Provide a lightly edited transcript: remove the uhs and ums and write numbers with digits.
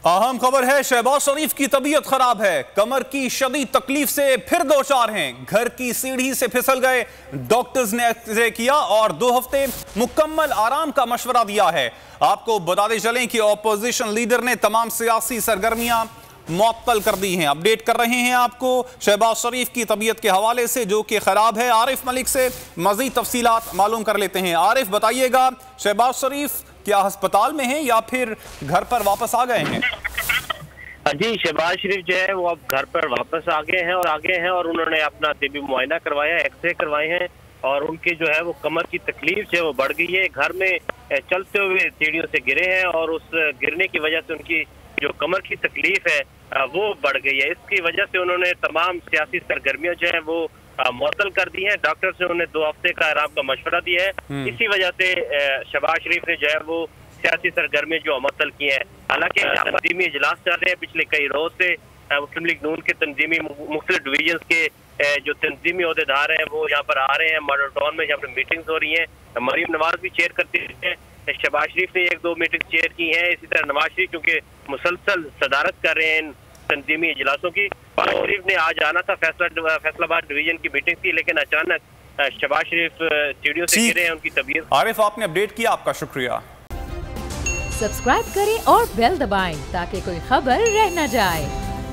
अहम खबर है, शहबाज शरीफ की तबीयत खराब है। कमर की शदीद तकलीफ से फिर दो चार हैं। घर की सीढ़ी से फिसल गए, डॉक्टर्स ने एक्सरे किया और 2 हफ्ते मुकम्मल आराम का मशवरा दिया है। आपको बताते चलें कि ऑपोजिशन लीडर ने तमाम सियासी सरगर्मियां मुअत्तल कर दी हैं। अपडेट कर रहे हैं आपको शहबाज शरीफ की तबीयत के हवाले से, जो कि खराब है। आरिफ मलिक से मजीद तफसीलात मालूम कर लेते हैं। आरिफ, बताइएगा, शहबाज शरीफ क्या अस्पताल में हैं या फिर घर पर वापस आ गए हैं? जी, शहबाज शरीफ जो है वो अब घर पर वापस आ गए हैं और उन्होंने अपना तिबी मुआयना करवाया, एक्सरे करवाए हैं और उनकी जो है वो कमर की तकलीफ जो है वो बढ़ गई है। घर में चलते हुए सीढ़ियों से गिरे हैं और उस गिरने की वजह से उनकी जो कमर की तकलीफ है वो बढ़ गई है। इसकी वजह से उन्होंने तमाम सियासी सरगर्मियां जो है वो मुअत्तल कर दी हैं। डॉक्टर ने उन्हें 2 हफ्ते का आराम का मशवरा दिया है। इसी वजह से शहबाज शरीफ ने जो है वो सियासी सरगर्मी जो मुअत्तल की है। हालांकि तंजीमी इजलास चल रहे हैं पिछले कई रोज से। मुस्लिम लीग नून के तंजीमी मुख्तलिफ डिवीजन के जो तंजीमी अहदेदार हैं वो यहाँ पर आ रहे हैं। मॉडल टाउन में यहाँ पर मीटिंग्स हो रही हैं। मरीम नवाज भी चेयर करती है। शहबाज शरीफ ने 1-2 मीटिंग चेयर की हैं। इसी तरह नवाज शरीफ क्योंकि मुसलसल सदारत कर रहे हैं इन तंजीमी इजलासों की। शरीफ ने आज आना था, फैसलाबाद डिवीजन की मीटिंग थी, लेकिन अचानक शहबाज शरीफ सीढ़ियों से गिरे हैं। उनकी तबीयत। आरिफ, आपने अपडेट किया, आपका शुक्रिया। सब्सक्राइब करें और बेल दबाएं ताकि कोई खबर रह न जाए।